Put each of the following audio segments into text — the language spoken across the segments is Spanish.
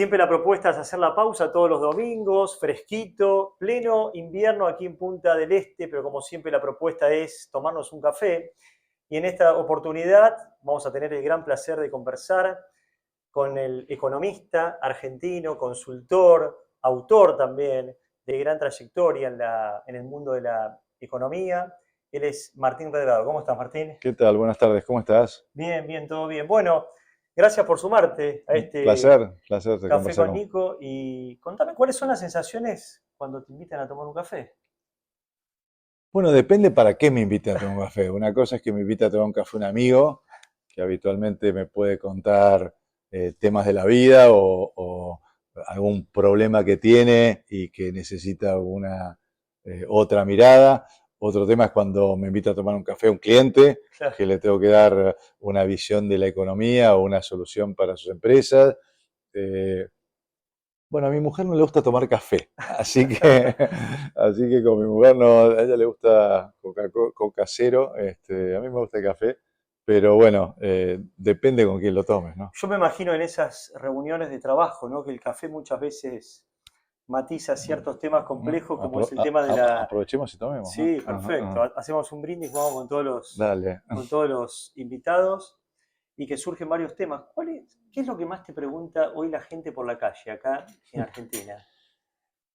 Siempre la propuesta es hacer la pausa todos los domingos, fresquito, pleno invierno aquí en Punta del Este, pero como siempre la propuesta es tomarnos un café. Y en esta oportunidad vamos a tener el gran placer de conversar con el economista argentino, consultor, autor también de gran trayectoria en el mundo de la economía. Él es Martín Redrado. ¿Cómo estás, Martín? ¿Qué tal? Buenas tardes, ¿cómo estás? Bien, bien, todo bien. Bueno, gracias por sumarte a este Placer de Café conversar con Nico y contame cuáles son las sensaciones cuando te invitan a tomar un café. Bueno, depende para qué me invite a tomar un café. Una cosa es que me invite a tomar un café un amigo, que habitualmente me puede contar temas de la vida o algún problema que tiene y que necesita alguna otra mirada. Otro tema es cuando me invita a tomar un café un cliente, Claro. que le tengo que dar una visión de la economía o una solución para sus empresas. Eh, Bueno, a mi mujer no le gusta tomar café, así que, así que con mi mujer no, a ella le gusta coca cero, a mí me gusta el café, pero bueno, depende con quién lo tomes, ¿no? Yo me imagino en esas reuniones de trabajo, ¿no? Que el café muchas veces matiza ciertos temas ¿No? complejos, como es el tema de la... Aprovechemos y tomemos, ¿no? Sí, Ajá, perfecto. ajá. Hacemos un brindis, vamos Dale. con todos los invitados y que surgen varios temas. ¿Qué es lo que más te pregunta hoy la gente por la calle acá en Argentina?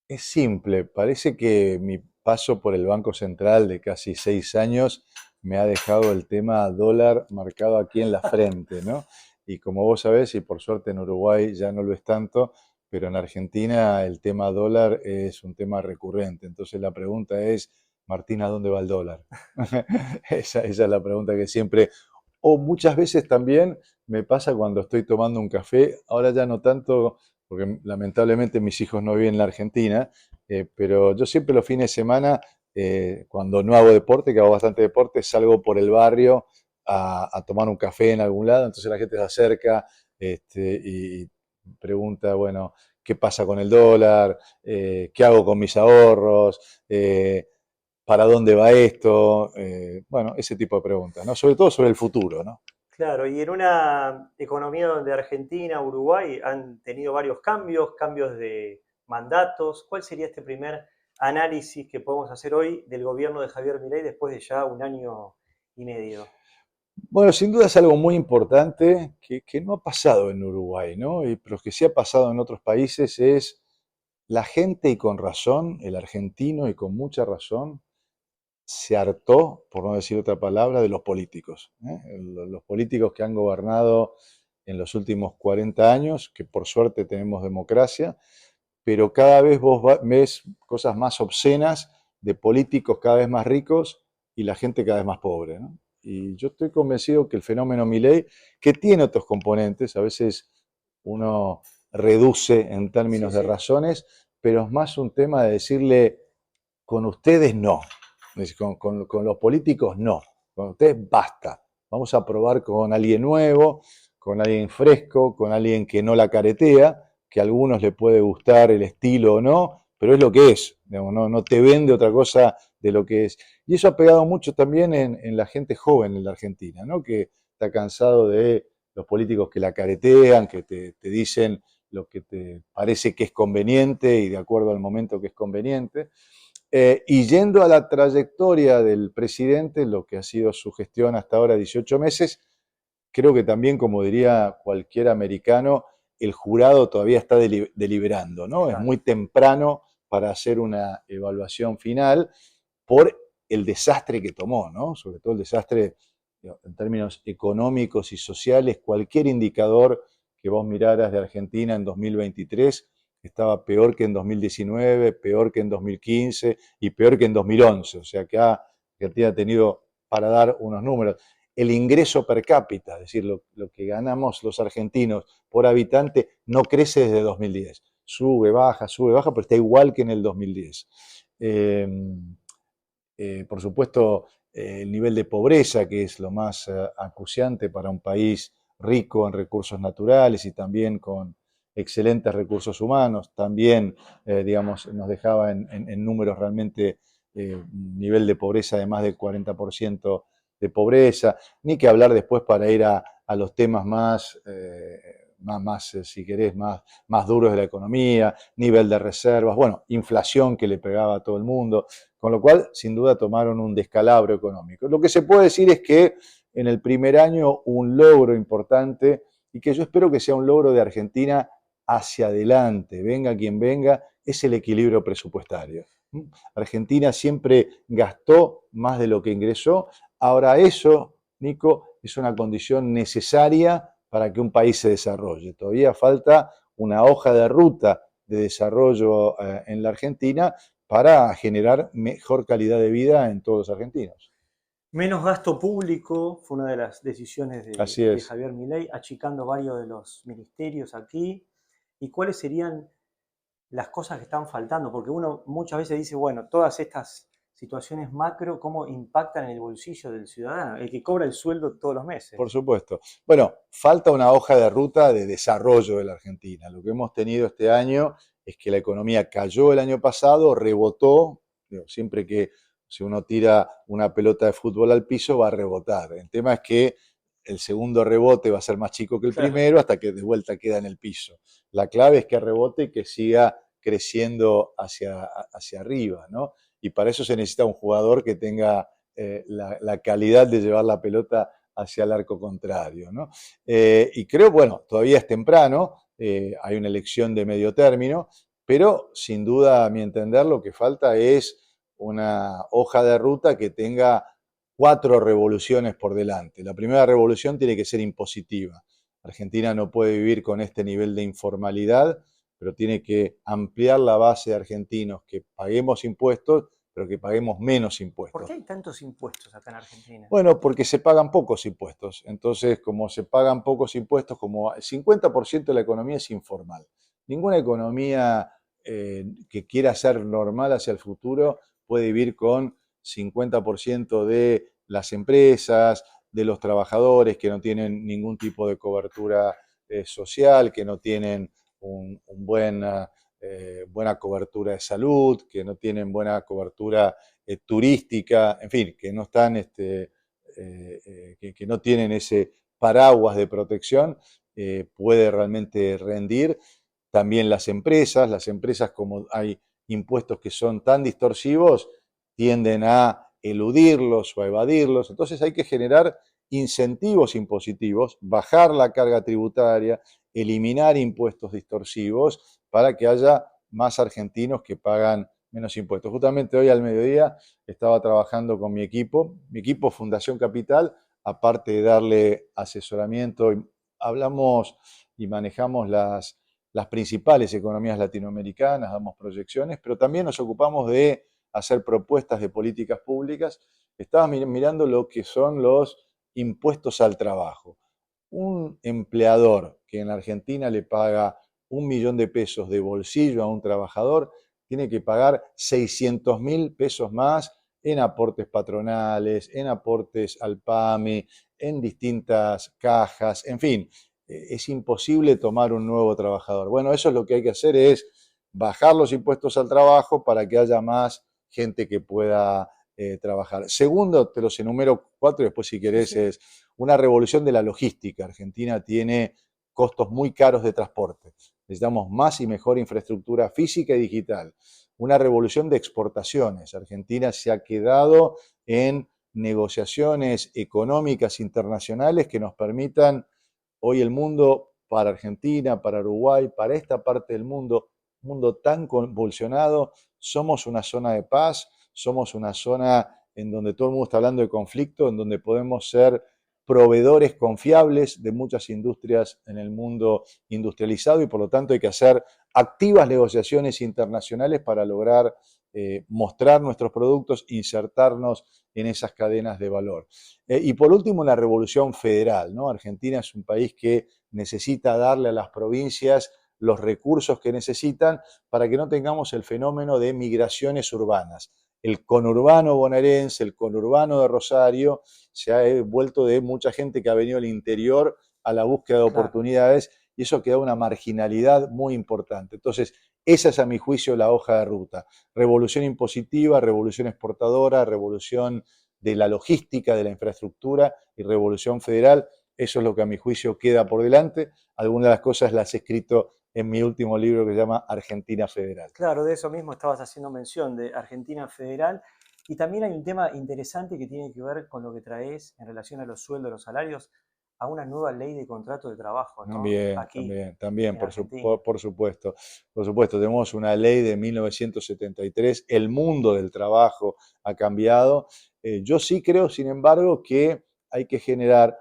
Es simple, parece que mi paso por el Banco Central de casi 6 años me ha dejado el tema dólar marcado aquí en la frente, ¿no? Y como vos sabés, y por suerte en Uruguay ya no lo es tanto, pero en Argentina el tema dólar es un tema recurrente. Entonces la pregunta es, Martín, ¿a dónde va el dólar? Esa es la pregunta que siempre, o muchas veces también me pasa cuando estoy tomando un café, ahora ya no tanto porque lamentablemente mis hijos no viven en la Argentina, pero yo siempre los fines de semana, cuando no hago deporte, que hago bastante deporte, salgo por el barrio a tomar un café en algún lado, entonces la gente se acerca y pregunta, bueno, ¿qué pasa con el dólar? ¿Qué hago con mis ahorros? ¿Para dónde va esto? Bueno, ese tipo de preguntas, ¿no? Sobre todo sobre el futuro, ¿no? Claro, y en una economía donde Argentina, Uruguay han tenido varios cambios, cambios de mandatos, ¿cuál sería este primer análisis que podemos hacer hoy del gobierno de Javier Milei después de ya un año y medio? Bueno, sin duda es algo muy importante que no ha pasado en Uruguay, ¿no? Pero que sí ha pasado en otros países es la gente y con razón, el argentino y con mucha razón, se hartó, por no decir otra palabra, de los políticos, ¿eh? Los políticos que han gobernado en los últimos 40 años, que por suerte tenemos democracia, pero cada vez ves cosas más obscenas de políticos cada vez más ricos y la gente cada vez más pobre, ¿no? Y yo estoy convencido que el fenómeno Milei, que tiene otros componentes, a veces uno reduce en Sí, términos de sí. razones, pero es más un tema de decirle, con ustedes no, es decir, con los políticos no, con ustedes basta, vamos a probar con alguien nuevo, con alguien fresco, con alguien que no la caretea, que a algunos le puede gustar el estilo o no, pero es lo que es, digamos, no te vende otra cosa de lo que es. Y eso ha pegado mucho también en la gente joven en la Argentina, ¿no? Que está cansado de los políticos que la caretean, que te dicen lo que te parece que es conveniente y de acuerdo al momento que es conveniente. Y yendo a la trayectoria del presidente, lo que ha sido su gestión hasta ahora, 18 meses, creo que también, como diría cualquier americano, el jurado todavía está deliberando, ¿no? Es Claro. muy temprano para hacer una evaluación final por el desastre que tomó, ¿no? Sobre todo el desastre en términos económicos y sociales. Cualquier indicador que vos miraras de Argentina en 2023 estaba peor que en 2019, peor que en 2015 y peor que en 2011. O sea que Argentina ha tenido, para dar unos números, el ingreso per cápita, es decir, lo que ganamos los argentinos por habitante, no crece desde 2010. Sube, baja, pero está igual que en el 2010. Eh, por supuesto, el nivel de pobreza, que es lo más acuciante para un país rico en recursos naturales y también con excelentes recursos humanos, también, digamos, nos dejaba en números realmente un nivel de pobreza de más del 40% de pobreza, ni que hablar después para ir a los temas más si querés, más duros de la economía, nivel de reservas, bueno, inflación que le pegaba a todo el mundo, con lo cual, sin duda, tomaron un descalabro económico. Lo que se puede decir es que en el primer año un logro importante y que yo espero que sea un logro de Argentina hacia adelante, venga quien venga, es el equilibrio presupuestario. Argentina siempre gastó más de lo que ingresó. Ahora eso, Nico, es una condición necesaria para que un país se desarrolle. Todavía falta una hoja de ruta de desarrollo en la Argentina para generar mejor calidad de vida en todos los argentinos. Menos gasto público fue una de las decisiones Así de es. Javier Milei, achicando varios de los ministerios aquí. ¿Y cuáles serían las cosas que están faltando? Porque uno muchas veces dice, bueno, todas estas situaciones macro, ¿cómo impactan en el bolsillo del ciudadano, el que cobra el sueldo todos los Por meses? supuesto. Bueno, falta una hoja de ruta de desarrollo de la Argentina. Lo que hemos tenido este año es que la economía cayó el año pasado, rebotó. Digo, siempre que si uno tira una pelota de fútbol al piso va a rebotar. El tema es que el segundo rebote va a ser más chico que el Claro. primero hasta que de vuelta queda en el piso. La clave es que rebote y que siga creciendo hacia arriba, ¿no? Y para eso se necesita un jugador que tenga la calidad de llevar la pelota hacia el arco contrario, ¿no? Y creo, bueno, todavía es temprano, hay una elección de medio término, pero sin duda, a mi entender, lo que falta es una hoja de ruta que tenga 4 revoluciones por delante. La primera revolución tiene que ser impositiva. Argentina no puede vivir con este nivel de informalidad, pero tiene que ampliar la base de argentinos que paguemos impuestos, pero que paguemos menos ¿Por impuestos. qué hay tantos impuestos acá en Argentina? Bueno, porque se pagan pocos impuestos. Entonces, como se pagan pocos impuestos, como el 50% de la economía es informal. Ninguna economía que quiera ser normal hacia el futuro puede vivir con 50% de las empresas, de los trabajadores que no tienen ningún tipo de cobertura social, que no tienen buena cobertura de salud, que no tienen buena cobertura turística, en fin, que no están que no tienen ese paraguas de protección, puede realmente rendir. También las empresas como hay impuestos que son tan distorsivos, tienden a eludirlos o a evadirlos. Entonces hay que generar incentivos impositivos, bajar la carga tributaria, eliminar impuestos distorsivos para que haya más argentinos que pagan menos impuestos. Justamente hoy al mediodía estaba trabajando con mi equipo Fundación Capital, aparte de darle asesoramiento, hablamos y manejamos las principales economías latinoamericanas, damos proyecciones, pero también nos ocupamos de hacer propuestas de políticas públicas. Estaba mirando lo que son los impuestos al trabajo. Un empleador que en Argentina le paga 1.000.000 de pesos de bolsillo a un trabajador, tiene que pagar 600.000 pesos más en aportes patronales, en aportes al PAMI, en distintas cajas, en fin, es imposible tomar un nuevo trabajador. Bueno, eso es lo que hay que hacer, es bajar los impuestos al trabajo para que haya más gente que pueda trabajar. Segundo, te los enumero 4 y después si Sí, querés sí. es una revolución de la logística. Argentina tiene costos muy caros de transporte. Necesitamos más y mejor infraestructura física y digital. Una revolución de exportaciones. Argentina se ha quedado en negociaciones económicas internacionales que nos permitan hoy el mundo para Argentina, para Uruguay, para esta parte del mundo, un mundo tan convulsionado, somos una zona de paz, somos una zona en donde todo el mundo está hablando de conflicto, en donde podemos ser proveedores confiables de muchas industrias en el mundo industrializado y por lo tanto hay que hacer activas negociaciones internacionales para lograr mostrar nuestros productos, insertarnos en esas cadenas de valor. Y por último, la revolución federal, ¿no? Argentina es un país que necesita darle a las provincias los recursos que necesitan para que no tengamos el fenómeno de migraciones urbanas. El conurbano bonaerense, el conurbano de Rosario, se ha vuelto de mucha gente que ha venido al interior a la búsqueda de Claro. oportunidades y eso queda una marginalidad muy importante. Entonces, esa es a mi juicio la hoja de ruta. Revolución impositiva, revolución exportadora, revolución de la logística, de la infraestructura y revolución federal. eso es lo que a mi juicio queda por delante. Algunas de las cosas las he escrito en mi último libro que se llama Argentina Federal. Claro, de eso mismo estabas haciendo mención, de Argentina Federal. Y también hay un tema interesante que tiene que ver con lo que traes en relación a los sueldos, los salarios, a una nueva ley de contrato de trabajo, ¿no? También, Aquí, también, también, en Argentina. por supuesto. Por supuesto, tenemos una ley de 1973, el mundo del trabajo ha cambiado. Yo sí creo, sin embargo, que hay que generar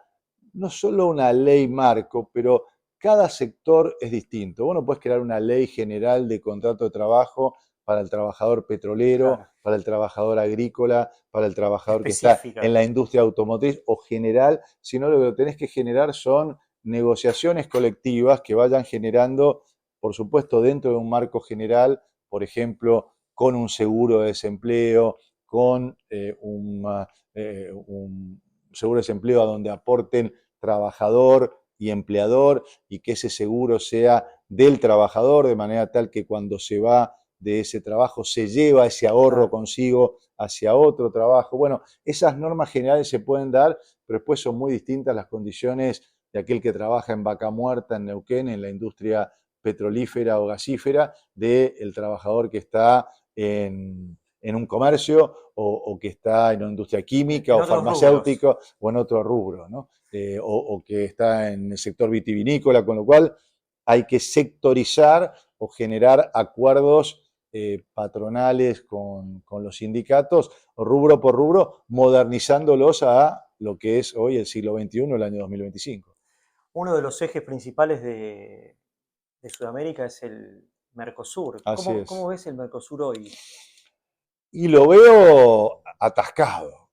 no solo una ley marco, pero cada sector es distinto. Vos no puedes crear una ley general de contrato de trabajo para el trabajador petrolero, Claro, para el trabajador agrícola, para el trabajador que está en específica. la industria automotriz o general, sino lo que tenés que generar son negociaciones colectivas que vayan generando, por supuesto, dentro de un marco general, por ejemplo, con un seguro de desempleo, con un seguro de desempleo a donde aporten trabajador y empleador y que ese seguro sea del trabajador, de manera tal que cuando se va de ese trabajo se lleva ese ahorro Claro. consigo hacia otro trabajo. Bueno, esas normas generales se pueden dar, pero después son muy distintas las condiciones de aquel que trabaja en Vaca Muerta, en Neuquén, en la industria petrolífera o gasífera, del trabajador que está en un comercio o que está en una industria química En o otros rubros. farmacéutico o en otro rubro, ¿no? O que está en el sector vitivinícola, con lo cual hay que sectorizar o generar acuerdos patronales con los sindicatos, rubro por rubro, modernizándolos a lo que es hoy el siglo XXI, el año 2025. Uno de los ejes principales de Sudamérica es el Mercosur. Así ¿Cómo es. ves el Mercosur hoy? Y lo veo atascado.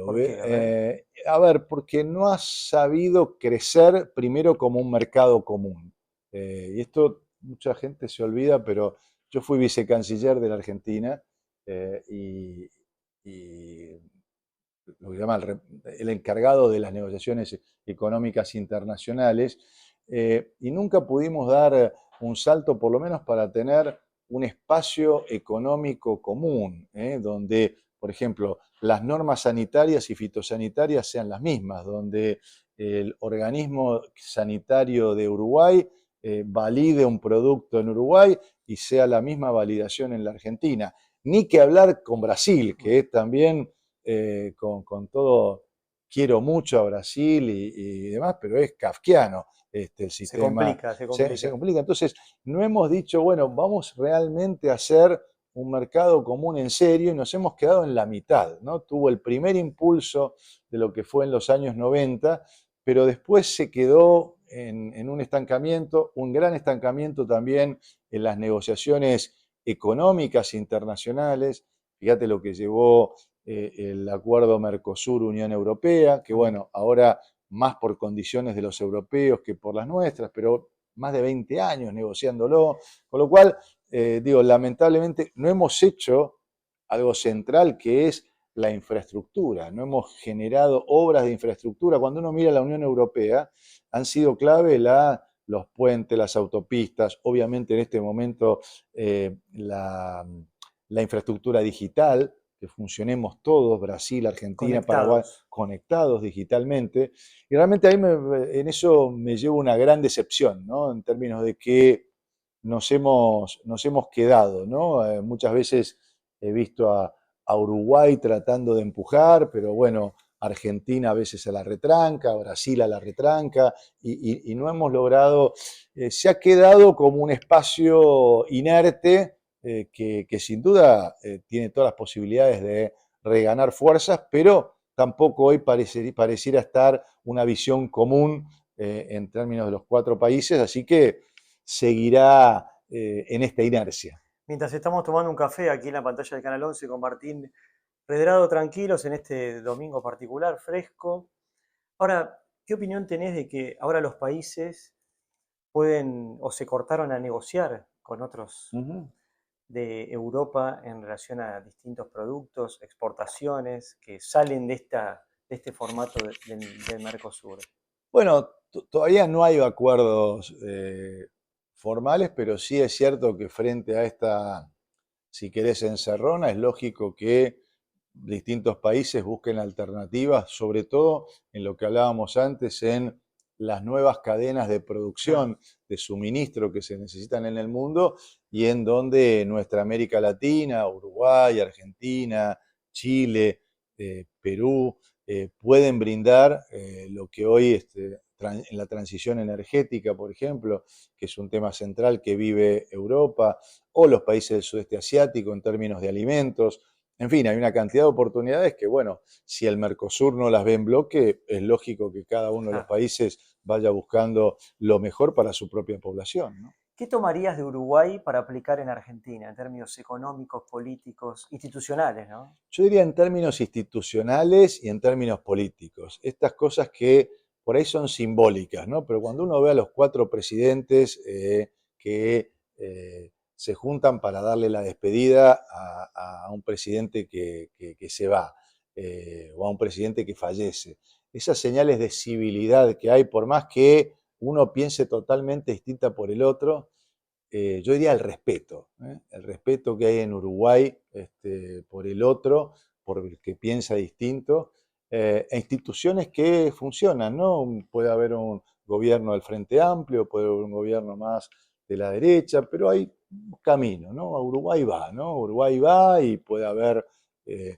¿Por qué? A ver. A ver, porque no ha sabido crecer primero como un mercado común. Y esto mucha gente se olvida, pero yo fui vicecanciller de la Argentina y lo que llama el encargado de las negociaciones económicas internacionales, y nunca pudimos dar un salto, por lo menos para tener un espacio económico común, donde, por ejemplo, las normas sanitarias y fitosanitarias sean las mismas, donde el organismo sanitario de Uruguay valide un producto en Uruguay y sea la misma validación en la Argentina. Ni que hablar con Brasil, que es también con todo, quiero mucho a Brasil y demás, pero es kafkiano el Se sistema, complica, se se complica. complica. Entonces, no hemos dicho, bueno, vamos realmente a hacer un mercado común en serio y nos hemos quedado en la mitad, ¿no? Tuvo el primer impulso de lo que fue en los años 90, pero después se quedó en un estancamiento, un gran estancamiento también en las negociaciones económicas internacionales. Fíjate lo que llevó el acuerdo Mercosur-Unión Europea, que Mm. bueno, ahora más por condiciones de los europeos que por las nuestras, pero más de 20 años negociándolo, con lo cual, digo, lamentablemente no hemos hecho algo central que es la infraestructura, no hemos generado obras de infraestructura. Cuando uno mira la Unión Europea, han sido clave los puentes, las autopistas, obviamente en este momento la infraestructura digital, que funcionemos todos, Brasil, Argentina, Paraguay, Conectados. conectados digitalmente. Y realmente ahí en eso me llevo una gran decepción, ¿no? En términos de que nos hemos quedado, ¿no? Muchas veces he visto a Uruguay tratando de empujar, pero bueno, Argentina a veces a la retranca, Brasil a la retranca, y no hemos logrado, se ha quedado como un espacio inerte que sin duda tiene todas las posibilidades de reganar fuerzas, pero tampoco hoy pareciera estar una visión común en términos de los cuatro países, así que seguirá en esta inercia. Mientras estamos tomando un café aquí en la pantalla del Canal 11 con Martín Redrado, tranquilos en este domingo particular, fresco. Ahora, ¿qué opinión tenés de que ahora los países pueden o se cortaron a negociar con otros Ujú. de Europa en relación a distintos productos, exportaciones que salen de este formato del Mercosur? Bueno, todavía no hay acuerdos formales, pero sí es cierto que frente a esta, si querés, encerrona, es lógico que distintos países busquen alternativas, sobre todo en lo que hablábamos antes, en las nuevas cadenas de Claro. producción, de suministro que se necesitan en el mundo y en donde nuestra América Latina, Uruguay, Argentina, Chile, Perú, pueden brindar lo que hoy en la transición energética, por ejemplo, que es un tema central que vive Europa, o los países del sudeste asiático en términos de alimentos. En fin, hay una cantidad de oportunidades que, bueno, si el Mercosur no las ve en bloque, es lógico que cada uno de los Claro. países vaya buscando lo mejor para su propia población, ¿no? ¿Qué tomarías de Uruguay para aplicar en Argentina en términos económicos, políticos, institucionales, ¿no? Yo diría en términos institucionales y en términos políticos. Estas cosas que por ahí son simbólicas, ¿no? Pero cuando uno ve a los 4 presidentes que se juntan para darle la despedida a un presidente que se va o a un presidente que fallece, esas señales de civilidad que hay, por más que uno piense totalmente distinta por el otro, yo diría el respeto que hay en Uruguay por el otro, por el que piensa distinto, e instituciones que funcionan, ¿no? Puede haber un gobierno del Frente Amplio, puede haber un gobierno más de la derecha, pero hay un camino, ¿no? A Uruguay va, ¿no? Uruguay va y puede haber eh,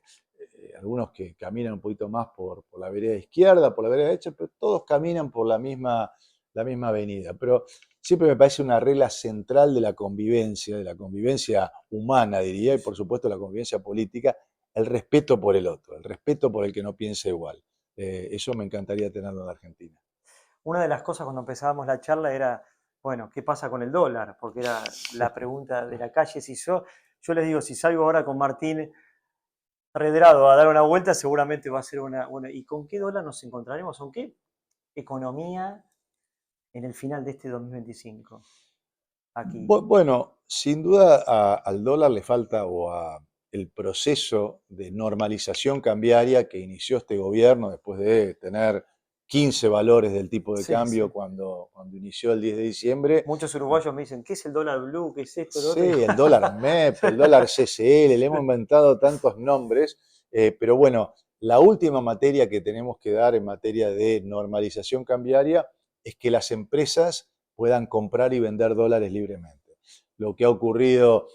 algunos que caminan un poquito más por la vereda izquierda, por la vereda derecha, pero todos caminan por la misma avenida. Pero siempre me parece una regla central de la convivencia humana, diría, y por supuesto la convivencia política, el respeto por el otro, el respeto por el que no piensa igual. Eso me encantaría tenerlo en la Argentina. Una de las cosas cuando empezábamos la charla era, bueno, ¿qué pasa con el dólar? Porque era la pregunta de la calle. Si yo les digo, si salgo ahora con Martín Redrado a dar una vuelta, seguramente va a ser una. ¿Y con qué dólar nos encontraremos? ¿Con qué economía en el final de este 2025? Aquí. Bueno, sin duda al dólar le falta o a el proceso de normalización cambiaria que inició este gobierno después de tener 15 valores del tipo de Sí, cambio sí. cuando inició el 10 de diciembre. Muchos uruguayos me dicen, ¿qué es el dólar blue? ¿Qué es esto? Lo otro. Sí, el dólar MEP, el dólar CCL, le hemos inventado tantos nombres, pero bueno, la última materia que tenemos que dar en materia de normalización cambiaria es que las empresas puedan comprar y vender dólares libremente. Lo que ha ocurrido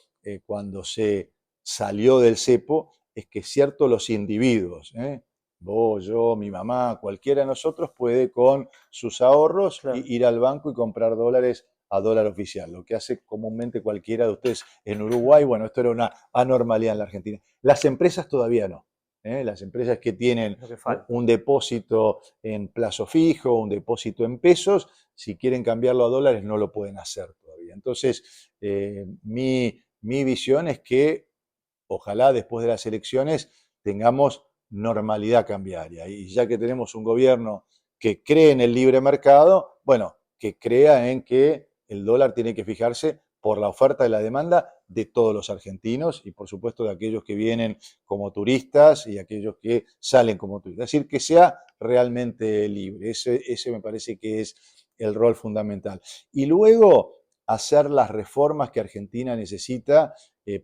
cuando se salió del cepo es que cierto los individuos, vos, yo, mi mamá, cualquiera de nosotros puede con sus ahorros Claro. ir al banco y comprar dólares a dólar oficial, lo que hace comúnmente cualquiera de ustedes en Uruguay. Bueno, esto era una anormalidad en la Argentina. Las empresas todavía no. Las empresas que tienen Lo que falta. un depósito en plazo fijo, un depósito en pesos, si quieren cambiarlo a dólares no lo pueden hacer todavía. Entonces, mi visión es que ojalá después de las elecciones tengamos normalidad cambiaria. Y ya que tenemos un gobierno que cree en el libre mercado, bueno, que crea en que el dólar tiene que fijarse por la oferta y la demanda de todos los argentinos y por supuesto de aquellos que vienen como turistas y aquellos que salen como turistas. Es decir, que sea realmente libre. Ese me parece que es el rol fundamental. Y luego hacer las reformas que Argentina necesita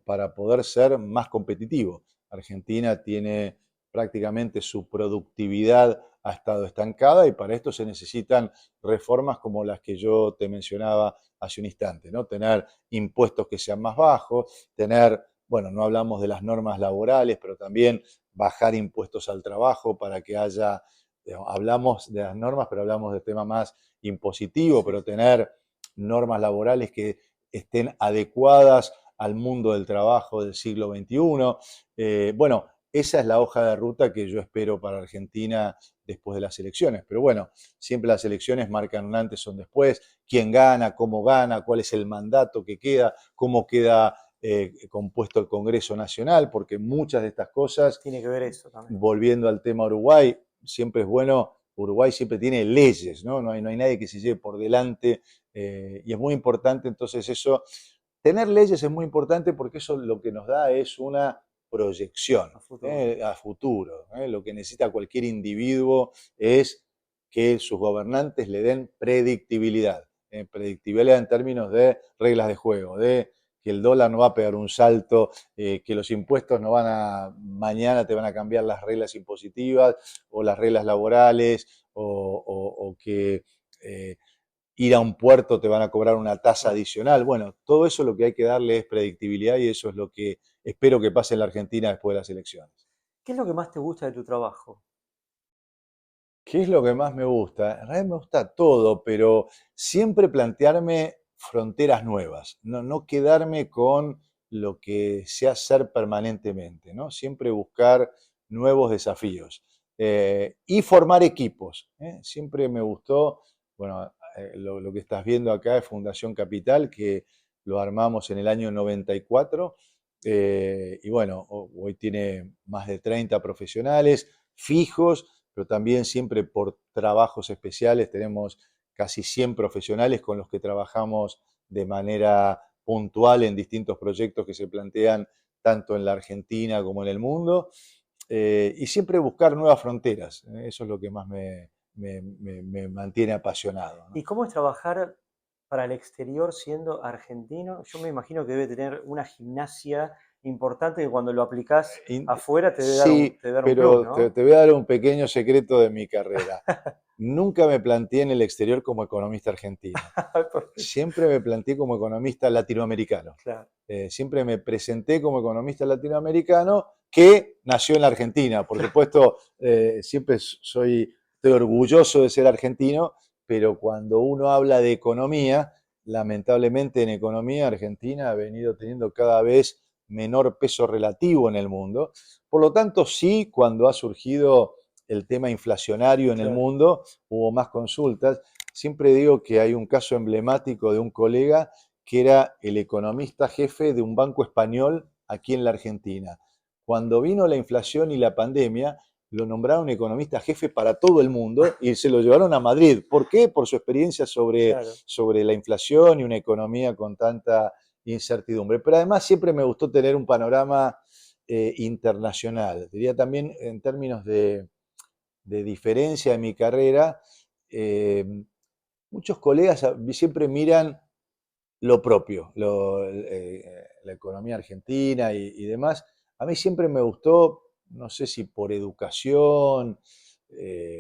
para poder ser más competitivo. Argentina tiene prácticamente su productividad ha estado estancada y para esto se necesitan reformas como las que yo te mencionaba hace un instante, ¿no? Tener impuestos que sean más bajos, tener, bueno, no hablamos de las normas laborales, pero también bajar impuestos al trabajo para que haya, hablamos de las normas, pero hablamos de tema más impositivo, Sí, pero sí. tener normas laborales que estén adecuadas al mundo del trabajo del siglo XXI. Bueno, esa es la hoja de ruta que yo espero para Argentina después de las elecciones. Pero bueno, siempre las elecciones marcan un antes o un después, quién gana, cuál es el mandato que queda, cómo queda compuesto el Congreso Nacional, porque muchas de estas cosas, Tiene que ver eso también. volviendo al tema Uruguay, siempre es bueno, Uruguay siempre tiene leyes, ¿no? No hay nadie que se lleve por delante y es muy importante entonces eso. Tener leyes es muy importante porque eso lo que nos da es una proyección A futuro. a futuro. Lo que necesita cualquier individuo es que sus gobernantes le den predictibilidad. Predictibilidad en términos de reglas de juego, de que el dólar no va a pegar un salto, que los impuestos no van a, mañana te van a cambiar las reglas impositivas o las reglas laborales, o que ir a un puerto te van a cobrar una tasa adicional. Bueno, todo eso lo que hay que darle es predictibilidad y eso es lo que espero que pase en la Argentina después de las elecciones. ¿Qué es lo que más te gusta de tu trabajo? ¿Qué es lo que más me gusta? En realidad me gusta todo, pero siempre plantearme fronteras nuevas, no quedarme con lo que sé hacer permanentemente, ¿no? Siempre buscar nuevos desafíos y formar equipos, ¿eh? Siempre me gustó, bueno, lo que estás viendo acá es Fundación Capital, que lo armamos en el año 94 y bueno, hoy tiene más de 30 profesionales fijos, pero también siempre por trabajos especiales tenemos casi 100 profesionales con los que trabajamos de manera puntual en distintos proyectos que se plantean tanto en la Argentina como en el mundo, y siempre buscar nuevas fronteras. Eso es lo que más me mantiene apasionado, ¿Y ¿no? cómo es trabajar para el exterior siendo argentino? Yo me imagino que debe tener una gimnasia importante que cuando lo aplicás afuera Sí, te debe dar un plus, pero ¿no? te voy a dar un pequeño secreto de mi carrera. Nunca me planteé en el exterior como economista argentino. Siempre me planteé como economista latinoamericano. Claro, Siempre me presenté como economista latinoamericano que nació en la Argentina. Por claro. supuesto, estoy orgulloso de ser argentino, pero cuando uno habla de economía, lamentablemente en economía Argentina ha venido teniendo cada vez menor peso relativo en el mundo. Por lo tanto, sí, cuando ha surgido el tema inflacionario en el Claro. mundo, hubo más consultas. Siempre digo que hay un caso emblemático de un colega que era el economista jefe de un banco español aquí en la Argentina. Cuando vino la inflación y la pandemia, lo nombraron economista jefe para todo el mundo y se lo llevaron a Madrid. ¿Por qué? Por su experiencia Claro. sobre la inflación y una economía con tanta incertidumbre. Pero además siempre me gustó tener un panorama internacional. Diría también en términos de diferencia en mi carrera, eh, muchos colegas siempre miran lo propio, la economía argentina y demás. A mí siempre me gustó, no sé si por educación,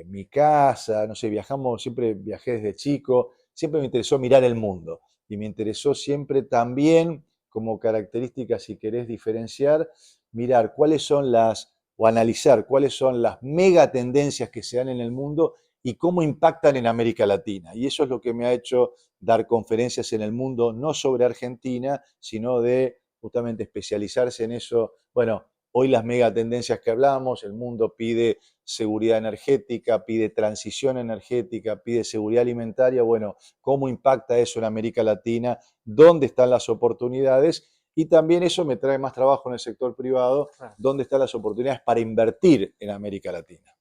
mi casa, no sé, viajamos, siempre viajé desde chico, siempre me interesó mirar el mundo y me interesó siempre también, como característica, si querés diferenciar, mirar cuáles son o analizar cuáles son las mega tendencias que se dan en el mundo y cómo impactan en América Latina. Y eso es lo que me ha hecho dar conferencias en el mundo, no sobre Argentina, sino de justamente especializarse en eso. Bueno, hoy las megatendencias que hablamos, el mundo pide seguridad energética, pide transición energética, pide seguridad alimentaria. Bueno, ¿cómo impacta eso en América Latina? ¿Dónde están las oportunidades? Y también eso me trae más trabajo en el sector privado, Claro. ¿dónde están las oportunidades para invertir en América Latina?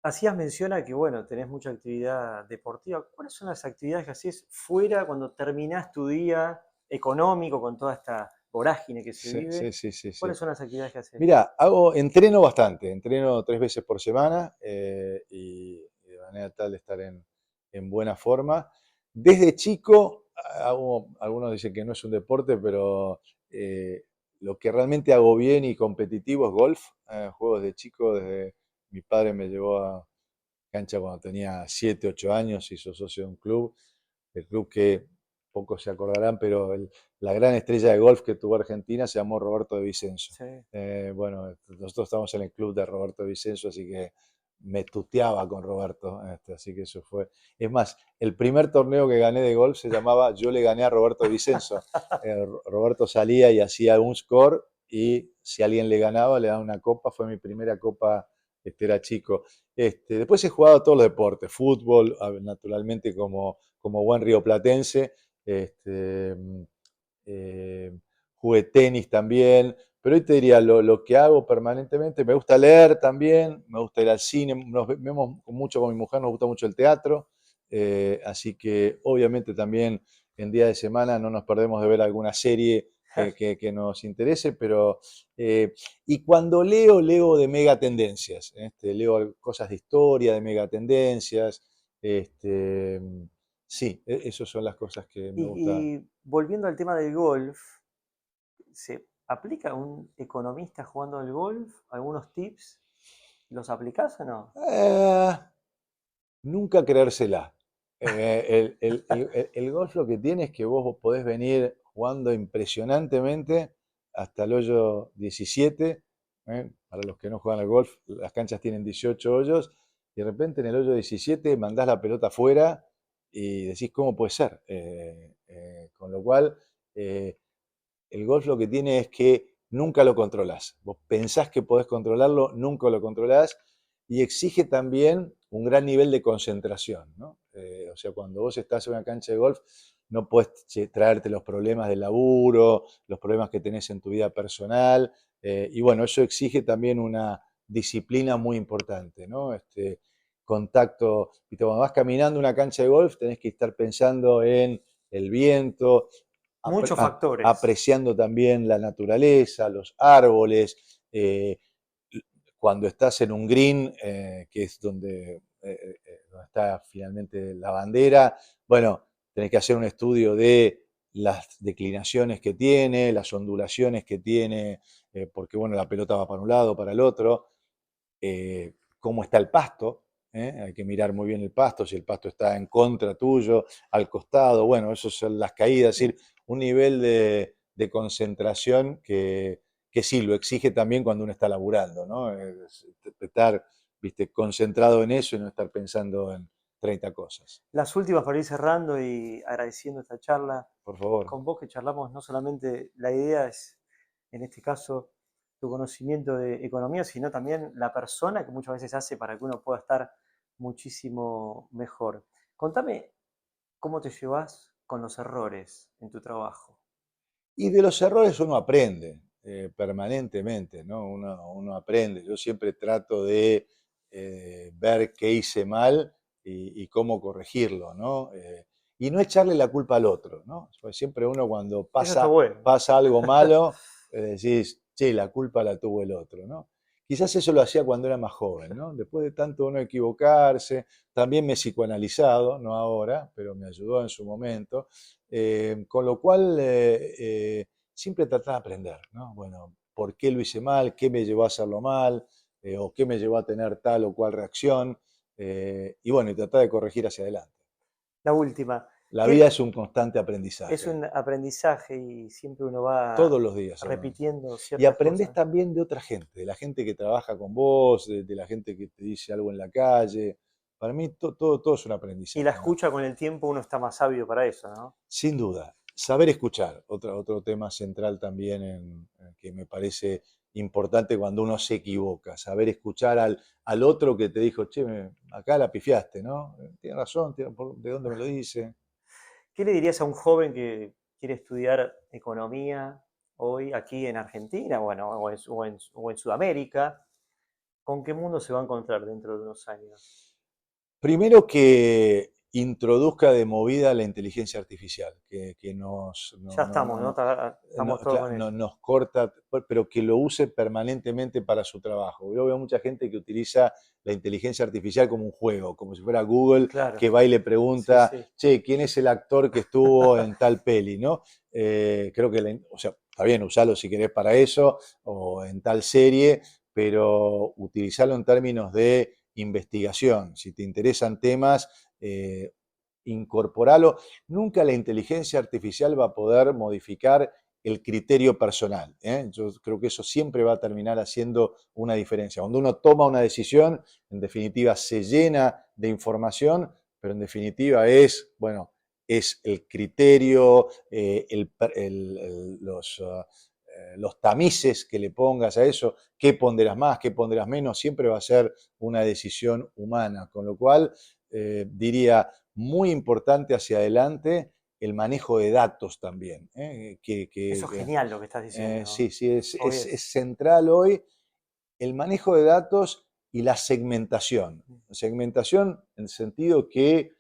Hacías mención a que, bueno, tenés mucha actividad deportiva. ¿Cuáles son las actividades que haces fuera cuando terminás tu día económico con toda esta vorágine que se Sí, sí, vive? sí, sí, sí. ¿Cuáles son las actividades que haces? Mira, entreno bastante, entreno 3 veces por semana y de manera tal de estar en buena forma. Desde chico, algunos dicen que no es un deporte, pero eh, lo que realmente hago bien y competitivo es golf. Juego desde chico, desde mi padre me llevó a cancha cuando tenía 7, 8 años, hizo socio de un club, el club que pocos se acordarán, pero la gran estrella de golf que tuvo Argentina se llamó Roberto de Vicenzo. Sí. Bueno, nosotros estamos en el club de Roberto de Vicenzo, así que me tuteaba con Roberto, así que eso fue. Es más, el primer torneo que gané de golf se llamaba Yo le gané a Roberto de Vicenzo. Roberto salía y hacía un score y si alguien le ganaba le daba una copa, fue mi primera copa, era chico. Después he jugado a todos los deportes, fútbol, naturalmente como buen rioplatense, este, eh, jugué tenis también, pero hoy te diría lo que hago permanentemente, me gusta leer también, me gusta ir al cine, nos vemos mucho con mi mujer, nos gusta mucho el teatro, así que obviamente también en día de semana no nos perdemos de ver alguna serie que nos interese, pero y cuando leo de megatendencias, leo cosas de historia de megatendencias, este, Sí, esas son las cosas que me gusta. Y volviendo al tema del golf, ¿se aplica un economista jugando al golf? ¿Algunos tips? ¿Los aplicás o no? Eh, Nunca creérsela. El golf lo que tiene es que vos podés venir jugando impresionantemente hasta el hoyo 17. Para los que no juegan al golf, las canchas tienen 18 hoyos, y de repente en el hoyo 17 mandás la pelota afuera y decís, ¿cómo puede ser? Con lo cual, eh, el golf lo que tiene es que nunca lo controlás. Vos pensás que podés controlarlo, nunca lo controlás, y exige también un gran nivel de concentración, ¿no? O sea, cuando vos estás en una cancha de golf, no puedes traerte los problemas del laburo, los problemas que tenés en tu vida personal, y bueno, eso exige también una disciplina muy importante, ¿no? Contacto, y cuando vas caminando una cancha de golf, tenés que estar pensando en el viento, Muchos factores. apreciando también la naturaleza, los árboles. Cuando estás en un green, que es donde está finalmente la bandera, bueno, tenés que hacer un estudio de las declinaciones que tiene, las ondulaciones que tiene, porque bueno, la pelota va para un lado, para el otro, cómo está el pasto, hay que mirar muy bien el pasto, si el pasto está en contra tuyo, al costado, bueno, eso son las caídas, es decir, un nivel de concentración que sí, lo exige también cuando uno está laburando, ¿no? Estar, viste, concentrado en eso y no estar pensando en 30 cosas. Las últimas para ir cerrando y agradeciendo esta charla Por favor. con vos, que charlamos no solamente la idea es, en este caso, tu conocimiento de economía, sino también la persona que muchas veces hace para que uno pueda estar muchísimo mejor. Contame cómo te llevas con los errores en tu trabajo. Y de los errores uno aprende permanentemente, ¿no? Uno aprende. Yo siempre trato de ver qué hice mal y cómo corregirlo, ¿no? Y no echarle la culpa al otro, ¿no? Pues siempre uno cuando Eso está bueno. pasa algo malo, decís, che, la culpa la tuvo el otro, ¿no? Quizás eso lo hacía cuando era más joven, ¿no? Después de tanto uno equivocarse, también me he psicoanalizado, no ahora, pero me ayudó en su momento. Con lo cual, siempre tratar de aprender, ¿no? Bueno, ¿por qué lo hice mal? ¿Qué me llevó a hacerlo mal? ¿O qué me llevó a tener tal o cual reacción? Y bueno, y tratar de corregir hacia adelante. La última, La vida ¿qué es un constante es aprendizaje, un aprendizaje y siempre uno va todos los días. repitiendo Y ciertas aprendés cosas? también de otra gente, de la gente que trabaja con vos, de la gente que te dice algo en la calle. Para mí todo es un Y la aprendizaje, ¿no? escucha con el tiempo uno está más sabio para eso, ¿no? Sin duda. Saber escuchar, otro tema central también que me parece importante cuando uno se equivoca. Saber escuchar al otro que te dijo, che, acá la pifiaste, ¿no? Tiene razón, ¿de dónde me lo dice? ¿Qué le dirías a un joven que quiere estudiar economía hoy aquí en Argentina, bueno, o en Sudamérica? ¿Con qué mundo se va a encontrar dentro de unos años? Primero que introduzca de movida la inteligencia artificial, que nos, Ya estamos, ¿no? Estamos todos con eso. nos corta, pero que lo use permanentemente para su trabajo. Yo veo mucha gente que utiliza la inteligencia artificial como un juego, como si fuera Google, Claro, que va y le sí, pregunta, sí. che, ¿quién es el actor que estuvo en tal peli? ¿No? Creo que, o sea, está bien, usarlo si querés para eso, o en tal serie, pero utilizarlo en términos de investigación. Si te interesan temas, incorporarlo. Nunca la inteligencia artificial va a poder modificar el criterio personal. Yo creo que eso siempre va a terminar haciendo una diferencia. Cuando uno toma una decisión, en definitiva se llena de información, pero en definitiva es, bueno, es el criterio, los tamices que le pongas a eso, qué ponderas más, qué ponderas menos, siempre va a ser una decisión humana. Con lo cual, diría, muy importante hacia adelante el manejo de datos también. Eso es genial lo que estás diciendo. Sí, sí, Hoy es es. central hoy el manejo de datos y la segmentación. Segmentación en el sentido que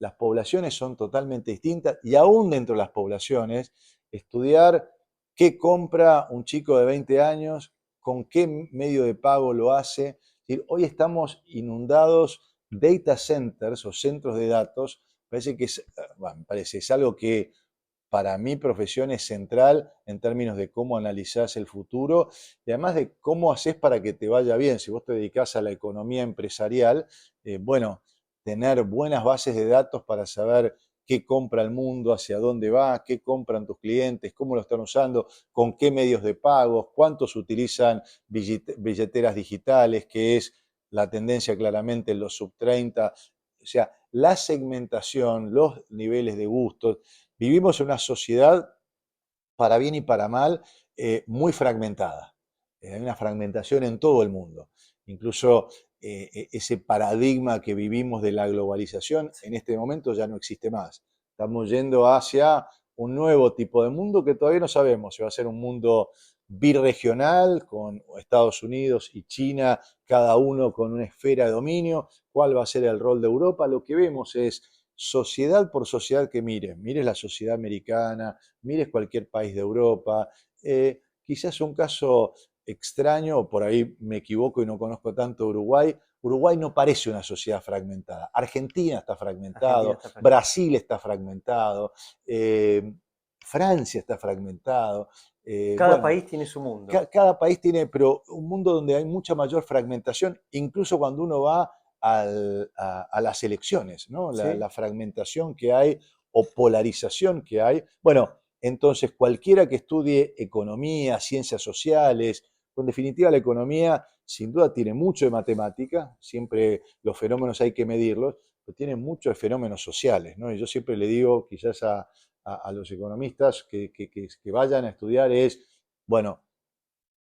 las poblaciones son totalmente distintas y aún dentro de las poblaciones, estudiar qué compra un chico de 20 años, con qué medio de pago lo hace. Hoy estamos inundados data centers o centros de datos Parece que es algo que para mi profesión es central en términos de cómo analizás el futuro y además de cómo haces para que te vaya bien. Si vos te dedicás a la economía empresarial, bueno, tener buenas bases de datos para saber qué compra el mundo, hacia dónde va, qué compran tus clientes, cómo lo están usando, con qué medios de pago, cuántos utilizan billeteras digitales, que es la tendencia claramente en los sub 30. O sea, la segmentación, los niveles de gustos. Vivimos en una sociedad, para bien y para mal, muy fragmentada. Hay una fragmentación en todo el mundo. Incluso ese paradigma que vivimos de la globalización en este momento ya no existe más. Estamos yendo hacia un nuevo tipo de mundo que todavía no sabemos si va a ser un mundo birregional con Estados Unidos y China, cada uno con una esfera de dominio, cuál va a ser el rol de Europa. Lo que vemos es sociedad por sociedad que mires la sociedad americana, mires cualquier país de Europa, quizás un caso extraño, o por ahí me equivoco y no conozco tanto Uruguay. Uruguay no parece una sociedad fragmentada. Argentina está fragmentado, Brasil está fragmentado, Francia está fragmentado. Cada país tiene su mundo. Cada país tiene, pero un mundo donde hay mucha mayor fragmentación, incluso cuando uno va a las elecciones, ¿no? ¿Sí? La fragmentación que hay o polarización que hay. Bueno, entonces cualquiera que estudie economía, ciencias sociales, en definitiva la economía sin duda tiene mucho de matemática, siempre los fenómenos hay que medirlos, pero tiene mucho de fenómenos sociales, ¿no? Y yo siempre le digo quizás a los economistas que vayan a estudiar es, bueno,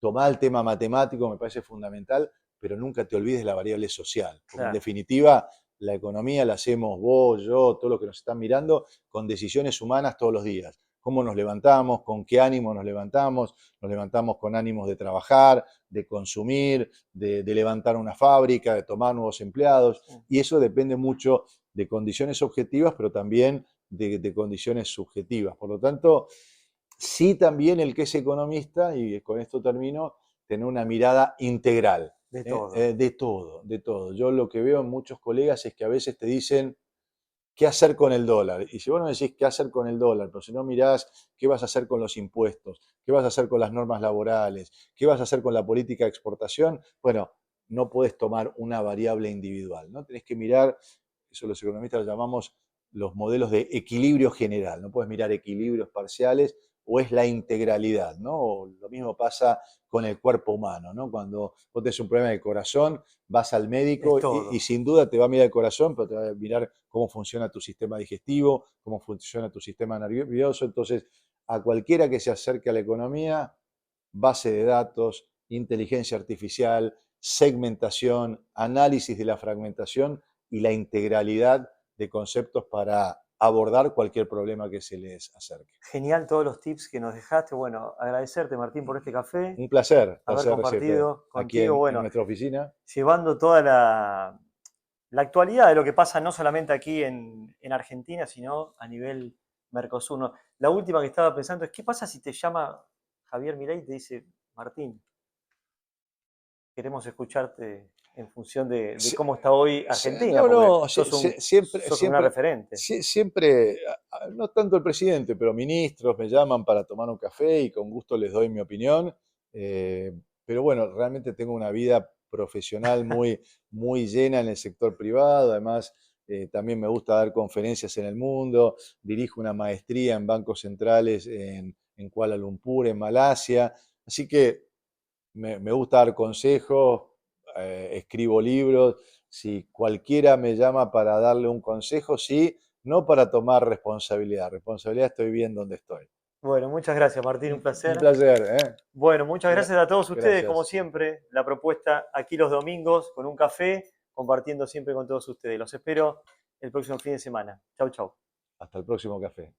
tomar el tema matemático me parece fundamental, pero nunca te olvides la variable social. Porque Claro. En definitiva, la economía la hacemos vos, yo, todos los que nos están mirando, con decisiones humanas todos los días. Cómo nos levantamos, con qué ánimo nos levantamos con ánimos de trabajar, de consumir, de levantar una fábrica, de tomar nuevos empleados, y eso depende mucho de condiciones objetivas, pero también de condiciones subjetivas. Por lo tanto, sí también el que es economista, y con esto termino, tener una mirada integral. De todo. De todo, de todo. Yo lo que veo en muchos colegas es que a veces te dicen qué hacer con el dólar. Y si vos no decís qué hacer con el dólar, pero si no mirás qué vas a hacer con los impuestos, qué vas a hacer con las normas laborales, qué vas a hacer con la política de exportación, bueno, no podés tomar una variable individual, ¿no? Tenés que mirar, eso los economistas lo llamamos los modelos de equilibrio general, no puedes mirar equilibrios parciales o es la integralidad, ¿no? O lo mismo pasa con el cuerpo humano, ¿no? Cuando vos tenés un problema de corazón, vas al médico y sin duda te va a mirar el corazón, pero te va a mirar cómo funciona tu sistema digestivo, cómo funciona tu sistema nervioso. Entonces, a cualquiera que se acerque a la economía, base de datos, inteligencia artificial, segmentación, análisis de la fragmentación y la integralidad de conceptos para abordar cualquier problema que se les acerque. Genial todos los tips que nos dejaste. Bueno, agradecerte, Martín, por este café. Un placer haber compartido aquí contigo, en nuestra oficina. Llevando toda la actualidad de lo que pasa no solamente aquí en Argentina, sino a nivel Mercosur. No, la última que estaba pensando es, ¿qué pasa si te llama Javier Milei y te dice, Martín, queremos escucharte en función de cómo está hoy Argentina? Sos una referente. Siempre, no tanto el presidente, pero ministros me llaman para tomar un café y con gusto les doy mi opinión. Pero bueno, realmente tengo una vida profesional muy llena en el sector privado. Además, también me gusta dar conferencias en el mundo. Dirijo una maestría en bancos centrales en Kuala Lumpur, en Malasia. Así que me gusta dar consejos, escribo libros. Si cualquiera me llama para darle un consejo, sí, no para tomar responsabilidad. Responsabilidad estoy bien donde estoy. Bueno, muchas gracias, Martín, un placer. Un placer. Bueno, muchas gracias a todos ustedes, Gracias. como siempre, la propuesta aquí los domingos con un café, compartiendo siempre con todos ustedes. Los espero el próximo fin de semana. Chau, chau. Hasta el próximo café.